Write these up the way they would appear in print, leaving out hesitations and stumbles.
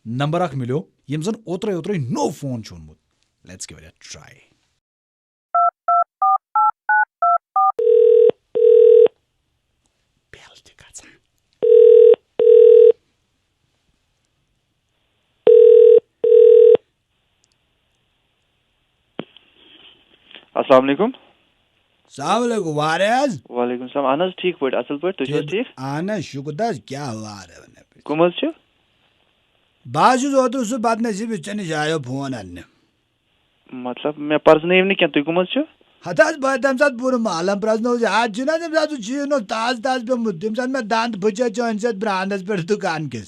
Number اکھ ملیو M زن اوترے نو فون چھُ اوٚنمُت. Let's give it a try. Bell تہِ گژھان. السلام علیکم. السلام علیکم. وارے حظ. وعلیکم السلام. اہن حظ ٹھیک پٲٹھۍ اصل پٲٹھۍ تُہۍ چھِو حظ ٹھیک؟ اہن حظ شُکر حظ. کیٛاہ وارے کٕم حظ چھِو؟ بہٕ حظ چھُس اوترٕ سُہ بد نصیٖب ژےٚ نِش آیو فون اَننہِ. مطلب مےٚ پرٛزنٲیِو نہٕ کینٛہہ تُہۍ کٕم حظ چھِو؟ ہتہٕ حظ بہٕ تَمہِ ساتہٕ پوٗرٕ محلن پرٛزنووُس حظ چھُنہ تَمہِ ساتہٕ سُہ چیٖز اوس تازٕ پیوٚمُت تَمہِ ساتہٕ مےٚ دنٛد پھٕچے چٲنۍ سۭتۍ برٛانٛدَس پٮ۪ٹھ دُکان کِس.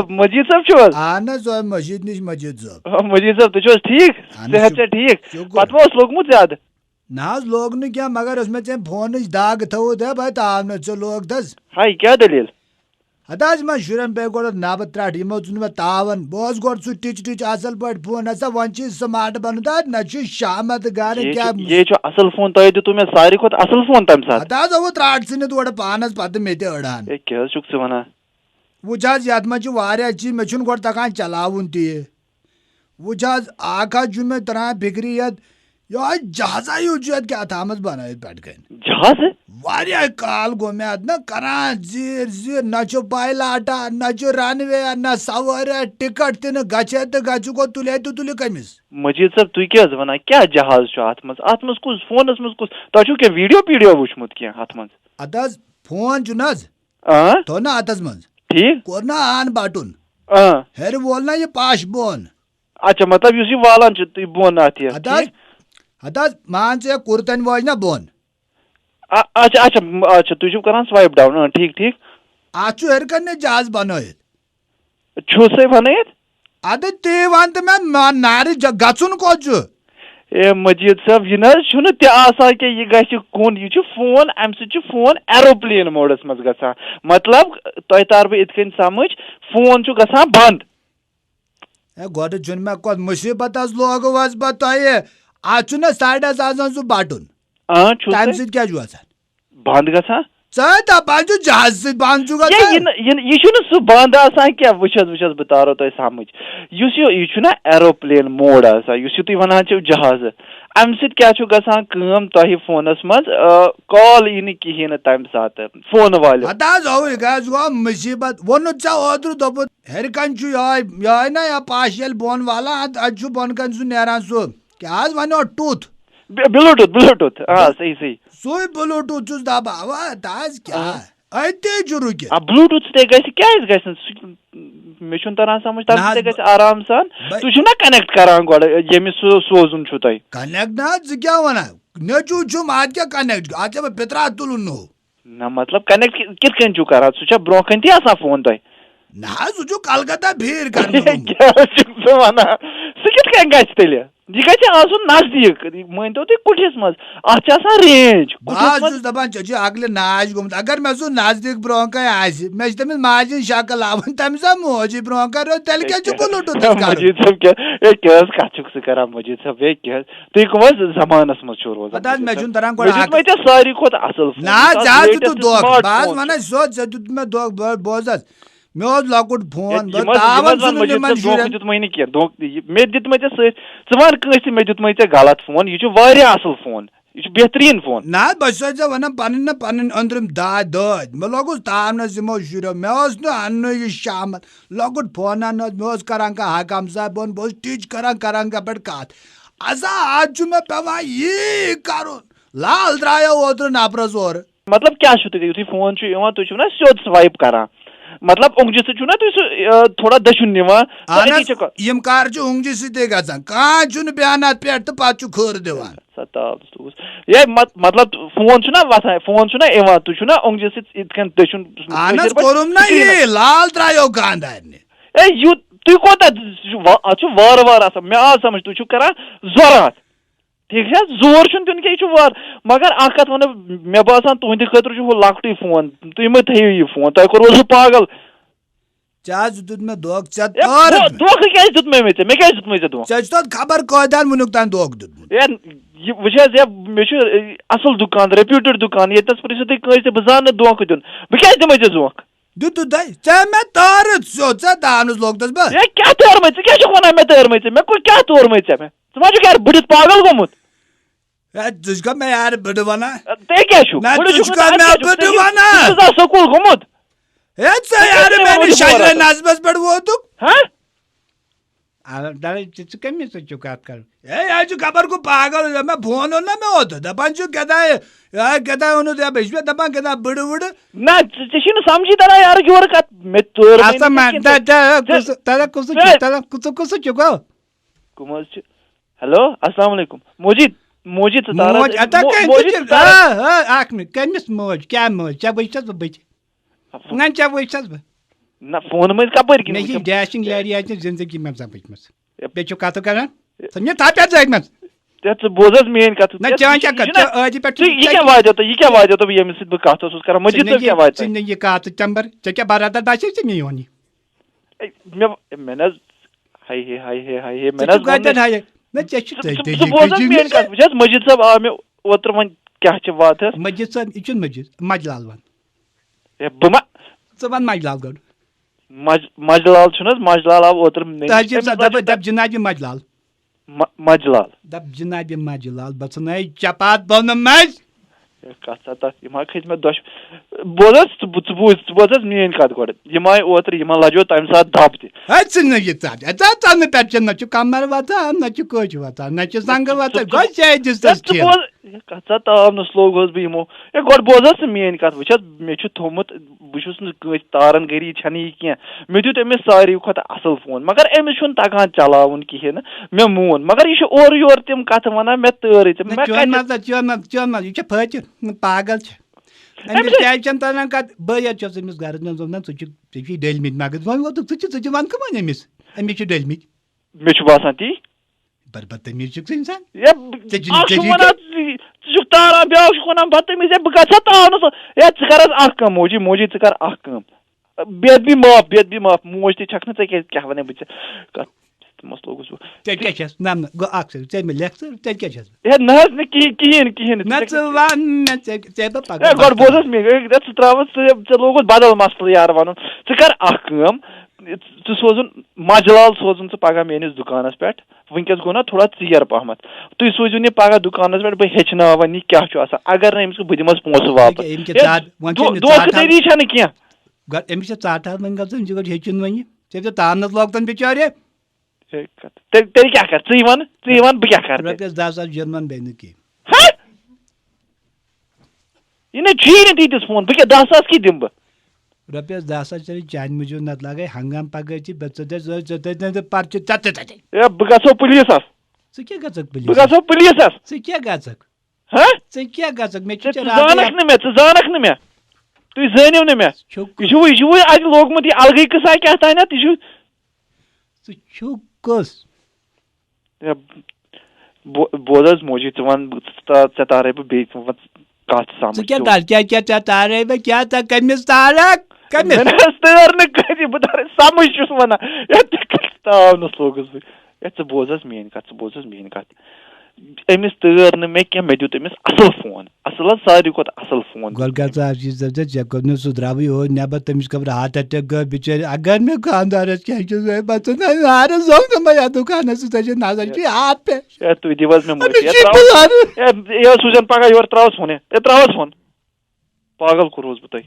مجیٖد صٲب چھِو حظ؟ اہن حظ سۄ مٔشیٖد نِش مجیٖد صٲب. مجیٖد صٲب تُہۍ چھِو حظ ٹھیٖک؟ صحت چھا ٹھیٖک؟ پتہٕ ما اوس لوٚگمُت زیادٕ؟ نہ حظ لوگ نہٕ کینٛہہ مگر ٲس مےٚ ژےٚ فونٕچ دگ تھٲوٕتھ ہے بہٕ تاو نہٕ ژٕ لوگتھس. ہاے کیٛاہ دٔلیٖل؟ ہتہٕ حظ یِمن شُرٮ۪ن پیٚیہِ گۄڈٕ نبہٕ ترٛٹھ یِمو ژھُن مےٚ تاوان بہٕ اوسُس گۄڈٕ سُہ ٹِچ اصل پٲٹھۍ فون ہسا وۄنۍ چھُ سمارٹ بنومُت حظ نہ چھُ شامت گرٕ کیٛاہ. یے چھُ اصل فون تۄہہِ دِتوٗ مےٚ ساروی کھۄتہٕ اصل فون تمہِ ساتہٕ. ہتہٕ حظ اوٚوُ ترٛٹھ ژھٕنِتھ اورٕ پانس پتہٕ مےٚ تہِ أڑہان. ہے کیٛاہ حظ چھُکھ ژٕ ونان؟ وٕچھ حظ یتھ منٛز چھِ واریاہ چیٖز مےٚ چھُنہٕ گۄڈٕ تگان چلاوُن تہِ. وٕچھ حظ اکھ حظ چھُ مےٚ تران فِکرِ یتھ یہوے جہازا ہیوٗ چھُ یتھ کیٛاہ تھامژ بنٲوِتھ پٮ۪ٹھٕ کَنۍ. جہاز؟ واریاہ کال گوٚو مےٚ اتھ نہ کران زیٖر نہ چھُ پایلاٹا نہ چھُ رن وے نہ سوٲریا ٹکٹ تہِ نہٕ گژھے تہٕ گژھِ گوٚو تُلے تہٕ تُلہِ کٔمِس. مجیٖد صٲب تُہۍ کیٛاہ حظ ونان کیٛاہ جہاز چھُ اتھ منٛز کُس فونس منٛز کُس تۄہہِ چھُو کینٛہہ ویٖڈیو وٕچھمُت کینٛہہ اتھ منٛز؟ ادٕ حظ فون چھُنہٕ حظ تھوٚو نا اتھس منٛز ٹھیٖک کوٚر نا آن بٹُن ہیرِ وول نا یہِ پش بۄن. اچھا مطلب یُس یہِ والان چھُ تُہۍ بۄن اتھ یہِ. ہتہٕ حظ مان ژٕ کُرتن واجہِ نا بۄن. اچھا اچھا اچھا تُہۍ چھِو کران سوایپ ڈاوُن ٹھیٖک ٹھیٖک. اتھ چھُ ہیرِ کنہِ جہاز بنٲیِتھ. چھُو سَے بنٲیِتھ؟ ادٕ تی ون تہٕ مےٚ نارِ گژھُن کوٚت چھُ؟ اے مجیٖد صٲب یہِ نہ حظ چھُنہٕ تہِ آسان کینٛہہ یہِ گژھِ کُن یہِ چھُ فون امہِ سۭتۍ چھُ فون ایروپلین موڈس منٛز گژھان مطلب تۄہہِ تار بہٕ یِتھ کٔنۍ سمجھ فون چھُ گژھان بنٛد. ہے گۄڈٕ چھُنہٕ مےٚ کۄس مُصیٖبت حظ لوگوٗ حظ بہٕ تۄہہِ اتھ چھُنہ سایڈس آسان سُہ بٹُن تمہِ سۭتۍ کیٛاہ چھُ گژھان؟ بنٛد گژھان؟ ژٕ دپان چھُ جہازٕ سۭتۍ بنٛد چھُ گژھان. یہِ چھُنہٕ سُہ بنٛد آسان کینٛہہ وٕچھ حظ بہٕ تارو تۄہہِ سمجھ یُس یہِ چھُنہ ایروپلین موڈ آسان یُس یہِ تُہۍ ونان چھِو جہازٕ امہِ سۭتۍ کیٛاہ چھُ گژھان کٲم تۄہہِ فونس منٛز کال یی نہٕ کِہیٖنۍ نہٕ تمہِ ساتہٕ فونہٕ والٮ۪ن. ہتہٕ حظ اوے گژھِ گوٚو مُصیٖبت ووٚنُتھ ژےٚ اوترٕ دوٚپُتھ ہیرِ کنہِ چھُ یہوے نا یہِ پش ییٚلہِ بۄن والان اتہِ چھُ بۄن کَنہِ سُہ نیران سُہ کیٛاہ حظ ونیو ٹُتھ بلوٗٹوٗتھ صحیح سُے بلوٗٹوٗتھ چھُس دپان وۄنۍ حظ کیٛاہ أتی چھُ رُکِتھ. بلوٗٹوٗتھ سۭتۍ گژھِ کیٛازِ گژھِ نہٕ مےٚ چھُنہٕ تران سمجھ تمہِ سۭتۍ گژھِ آرام سان تُہۍ چھُو نا کنیکٹ کران گۄڈٕ ییٚمِس سُہ سوزُن چھُو تۄہہِ. کنیکٹ نہ حظ ژٕ کیٛاہ ونان نیٚچوٗ چھُم اتھ کیٛاہ کنیکٹ اتھ چھا بہٕ پِترا تُلُن نوٚو. نہ مطلب کنیکٹ کِتھ کٔنۍ چھُو کران سُہ چھا برونٛہہ کَنہِ تہِ آسان فون تۄہہِ؟ نہ حظ سُہ چھُ کلکتہ پھیٖر کرنہٕ. کیٛاہ چھُکھ ژٕ ونان سُہ کِتھ کٔنۍ گژھِ تیٚلہِ یہِ گژھِ آسُن نزدیٖک مٲنۍتو تُہۍ کُٹھِس منٛز اتھ چھِ آسان رینج. بہٕ حظ چھُس دپان ژےٚ چھُ عقلہِ ناش گوٚمُت اگر مےٚ سُہ نزدیٖک برونٛہہ کَنہِ آسہِ مےٚ چھِ تٔمِس ماجہِ ہٕنٛز شکٕل ہاوٕنۍ تٔمِس ہا موجی برونٛہہ کَنہِ تیٚلہِ کیٛاہ چھُ بلوٗٹوٗتھس کرُن. مجیٖد صٲب کیٛاہ حظ کتھ چھُکھ ژٕ کران مجیٖد صٲب کیٛاہ حظ تُہۍ کٕم حظ زمانس منٛز چھِو روزان. پتہٕ حظ مےٚ چھُنہٕ تران گۄڈٕ ساروی کھۄتہٕ اصل نہ حظ ژےٚ حظ دِتُتھ دھوکہٕ بہٕ حظ ونے سیوٚد ژےٚ دیُت مےٚ دھوکہٕ بوز حظ مےٚ اوس لۄکُٹ فون دیُتمَے نہٕ کینٛہہ مےٚ دِتمَے ژےٚ سۭتۍ ژٕ وَن کٲنٛسہِ مےٚ دیُتمَے ژےٚ غلط فون یہِ چھُ واریاہ اصل فون یہِ چھُ بہتریٖن فون. نہ حظ بہٕ چھُسے ژےٚ ونان پنٕنۍ نا پنٕنۍ أنٛدرِم دٲدۍ مےٚ لوگُس تاونس یِمو شُرٮ۪و مےٚ اوس نہٕ اننُے یہِ شامن لۄکُٹ فونا نہ مےٚ اوس کران کانٛہہ حق ہمساے بہٕ اوسُس ٹِچ کران کانٛہہ پٮ۪ٹھ کتھ اَسا آز چھُ مےٚ پیٚوان یی کرُن لال درٛایو اوترٕ نفرس اورٕ. مطلب کیٛاہ چھُو تُہۍ یُتھُے فون چھُ یِوان تُہۍ چھِو نا سیوٚد سوایپ کران مطلب اوٚنٛگجہِ سۭتۍ چھُو نا تُہۍ سُہ تھوڑا دٔچھُن نِوان. یِم کار چھِ اوٚنٛگجہِ سۭتی گژھان کانٛہہ چھُنہٕ بیٚہن اتھ پٮ۪ٹھ تہٕ پتہٕ چھُ خٲر دِوان. ہے مطلب فون چھُنا وۄتھان فون چھُنا یِوان تُہۍ چھُو نا اوٚنٛگجہِ سۭتۍ یِتھ کٔنۍ دٔچھُن. اہن حظ کوٚرُم نا یی لال درٛایو خانٛدارنہِ. ہے تُہۍ کوتاہ اتھ چھُ وارٕ وارٕ آسان مےٚ آو سمجھ تُہۍ چھِو کران زورٕ اتھ ٹھیٖک چھا زور چھُنہٕ دیُن کینٛہہ یہِ چھُ وارٕ مگر اکھ کتھ ونو مےٚ باسان تُہنٛدِ خٲطرٕ چھُ ہُہ لۄکٹُے فون تُہۍ مہ تھٲیِو یہِ فون تۄہہِ کوٚروٕ سُہ پاگل. ژےٚ حظ دیُت مےٚ دھوکہٕ ژےٚ دھوکہٕ کیٛازِ دیُتمَے مےٚ ژےٚ کیٛازِ دیُتمَے ژےٚ دھوکہٕ. ژےٚ چھُ تتھ خبر کۭتیٛاہن وُنیُک تام دھوکہٕ دیُتمُت. یہِ وٕچھ حظ مےٚ چھُ اصل دُکان ریپیوٗٹِڈ دُکان ییٚتنس پرٛژھِو تُہۍ کٲنٛسہِ تہِ بہٕ زانہٕ نہٕ دھوکہٕ دیُن بہٕ کیٛازِ دِمے ژےٚ دھوکہٕ. دیُتُتھ ژےٚ مےٚ تارٕتھ سیوٚد ژےٚ تاونس لوگتس بہ ہے کیا تورمے ژٕ کیٛاہ چھُکھ وَنان مےٚ تورمے ژےٚ مےٚ کیٛاہ تورمے ژےٚ مےٚ ژٕ ما چھُکھ یارٕ بٔڈِتھ پاگل گوٚمُت ژٕ چھُکھا مےٚ یارٕ بٕڈٕ ونان ژےٚ کیٛاہ چھُکھ نہ بٔڈٕ ژٕ چھُکھ چھُکھا مےٚ بٕڈٕ ونان ژٕ چھُکھ سکوٗل گوٚمُت ہے ژٕ یارٕ میٲنِس شجرٕ نظمس پٮ۪ٹھ ووتُکھ ہاں ژٕ کٔمِس سۭتۍ چھُکھ کتھ کران ہے یہِ چھُ خبر گوٚو پاگل مےٚ فون اوٚن نا مےٚ اوترٕ دپان چھُ کیٛاہ تام اوٚنُتھ یا بیٚیہِ چھُ مےٚ دپان کیٛاہ تام بٕڈٕ وٕڈٕ نہ ژےٚ چھُے نہٕ سمجھی تران یارٕ یورٕ کتھ مےٚ ژٕ کُس چھُکھ ہو کٕم حظ چھِ ہیلو السلام علیکم موجی موجی ژٕ موج اکھ منٹ کٔمِس موج کیٛاہ موج ژےٚ وٕچھس بہٕ بٕتھِ نہ ژےٚ وٕچھس بہٕ نہ فون منٛز کپٲرۍ مےٚ چھِ کِنۍ ڈیشِنگ لیڈی آسہِ زندگی منٛز وٕچھمٕژ بیٚیہِ چھُکھ کتھٕ کران ژٕ تھپھ زٲگمٕژ ژٕ بوز حظ میٲنۍ کتھ نہ چٲنۍ کیٛاہ کتھ ژےٚ عٲدِ پٮ۪ٹھ یہِ کیٛاہ واتیو تۄہہِ یہِ کیٛاہ واتیو تۄہہِ ییٚمِس سۭتۍ بہٕ کتھ اوسُس کران مجید صٲب کیٛاہ واتہِ ژٕ نہٕ یہِ کتھ چمبر ژےٚ کیٛاہ برادر باسے ژےٚ میون یہِ مےٚ نہ حظ ہاے ہے ہاے ہے ہاے ہے مےٚ نہ حظ نہ ژےٚ چھُ ژٕ بوز حظ میٲنۍ کتھ وٕچھ حظ مجید صٲب آو مےٚ اوترٕ وۄنۍ کیٛاہ چھِ واتھ حظ مجید صٲب یہِ چھُنہٕ مجید مجلال ون ہے بہٕ ما ژٕ ون مجلال گۄڈٕ مجلال چھُنہٕ حظ مجلال آو اوترٕ دپ جنابِ مجلال مجلال دپ جنابِ مجلال بہٕ ژھٕنَے چپات بونہٕ منٛز کتھ سا تتھ یِم ہا کھٔتۍ مےٚ دۄش بوز حظ ژٕ بوز حظ میٲنۍ کتھ گۄڈٕ یِم آے اوترٕ یِمن لجیو تمہِ ساتہٕ دب تہِ ژٕ نہٕ یہِ ژَنہٕ پٮ۪ٹھ چھِ نہ چھُ کمر وۄتھان نہ چھُ کوچ وۄتھان نہ چھُ زنٛگہٕ وۄتھان گۄڈٕ دِس کتھ سا تاونس لوگ حظ بہٕ یِمو ہے گۄڈٕ بوز حظ ژٕ میٲنۍ کتھ وٕچھ حظ مےٚ چھُ تھوٚومُت بہٕ چھُس نہٕ کٲنٛسہِ تارن گٔری چھنہٕ یہِ کینٛہہ مےٚ دیُت أمِس ساروی کھۄتہٕ اصٕل فون مگر أمِس چھُنہٕ تگان چلاوُن کِہیٖنۍ نہٕ مےٚ مون مگر یہِ چھُ اورٕ یورٕ تِم کتھٕ ونان مےٚ تٲرٕے یہِ چھِ پھٲتِر پاگل چھِ أمِس کیٛازِ چھَنہٕ تران کتھ بہٕ ییٚتہِ چھُس أمِس گرس منٛز وَنان ژٕ چھُے ڈٔلمٕتۍ مگر وۄنۍ ووتُکھ ژٕ چھِ وَنکھٕ وۄنۍ أمِس أمِس چھِ ڈٔلمٕتۍ مےٚ چھُ باسان تی بدتمیٖز چھُکھ ژٕ اِنسان ژٕ چھُکھ تاران بیٛاکھ چھُکھ وَنان بدتمیٖز ہے بہٕ گژھٕ ہا تاونس ہے ژٕ کر حظ اکھ کٲم موجی ژٕ کر اکھ کٲم بیٚد معاف موج تہِ چھکھ نہٕ ژےٚ کیٛاہ وَنَے بہٕ ژےٚ کتھ تِمس لوگُس بہٕ تیٚلہِ کیٛاہ چھَس نہ گوٚو اکھ سیٚکنڈ ژےٚ مےٚ لیکھ ژٕ تیٚلہِ کیٛاہ چھَس ہے نہ حظ نہٕ کِہیٖنۍ نہ ژٕ وَن مےٚ ژےٚ بہٕ ہے گۄڈٕ بوز حظ مےٚ ژٕ ترٛاوَس ژےٚ لوگُتھ بدل مسلہٕ یارٕ وَنُن ژٕ کر اکھ کٲم ژٕ سوزُن مجلال سوزُن ژٕ پگاہ میٲنِس دُکانس پٮ۪ٹھ وٕنکیٚس گوٚو نا تھوڑا ژیر پہمتھ تُہۍ سوٗزِون یہِ پگاہ دُکانس پٮ۪ٹھ بہٕ ہیٚچھناوَن یہِ کیٛاہ چھُ آسان اگر نہٕ أمِس بہٕ دِمس پونٛسہٕ واپس دھوکہٕ دٔری چھنہٕ کینٛہہ گۄڈٕ أمِس چھِ ژاٹہٕ حظ وۄنۍ گژھُن أمِس چھِ گۄڈٕ ہیٚچھُن وۄنۍ ژےٚ چھِ تانس لوگتن بِچارِ تیٚلہِ کیٛاہ کر ژٕے وَن بہٕ کیٛاہ کرٕ رۄپیس 10,000 جُرمان بیٚیہِ نہٕ کینٛہہ یہِ نہٕ چھُیی نہٕ تیٖتِس فون بہٕ کیٛاہ 10,000 کیٛاہ دِمہٕ بہٕ رۄپیس 10,000 چھِ چانہِ موٗجوٗب نتہٕ لگے ہنگام پگہہ ژٕ پرچہِ ہے بہٕ گژھو پُلیٖسس ژٕ کیٛاہ گژھکھ بہٕ گژھو پُلیٖسس ژٕ کیٛاہ گژھکھ ژٕ زانکھ نہٕ مےٚ تُہۍ زٲنِو نہٕ مےٚ یہِ چھُ وۄنۍ اَتہِ لوگمُت یہِ الگٕے قٕصا کیٛاہ تانٮ۪تھ یہِ چھُ ژٕ چھُکھ کُس بوز حظ موجی ژٕ وَن ژےٚ تارے بہٕ بیٚیہِ کتھ سمجھ ژےٚ تارے بہٕ کیٛاہ ژٕ کٔمِس تارکھ تٲر نہٕ کٔرِتھ بہٕ تارے سمجھ چھُس ونان تاونس لوگُس بہٕ ہے ژٕ بوز حظ میٲنۍ کتھ أمِس تٲر نہٕ مےٚ کینٛہہ مےٚ دیُت أمِس اصٕل فون اصٕل حظ ساروی کھۄتہٕ اصٕل فون ژےٚ کوٚر نہٕ سُہ درٛاوٕے اور نٮ۪بر تٔمِس خبر ہارٹ اٹیک گوٚو بِچٲرۍ اگر مےٚ خانٛدارس کیٛاہ چھُ یتھ دُکانس ژےٚ چھِ نظر چھُ ہاتھ پٮ۪ٹھ ہے تُہۍ دِیِو حظ مےٚ سوٗزن پگاہ یورٕ ترٛاوس فون ہے ترٛاوس فون پاگل کوٚرہوس بہٕ تۄہہِ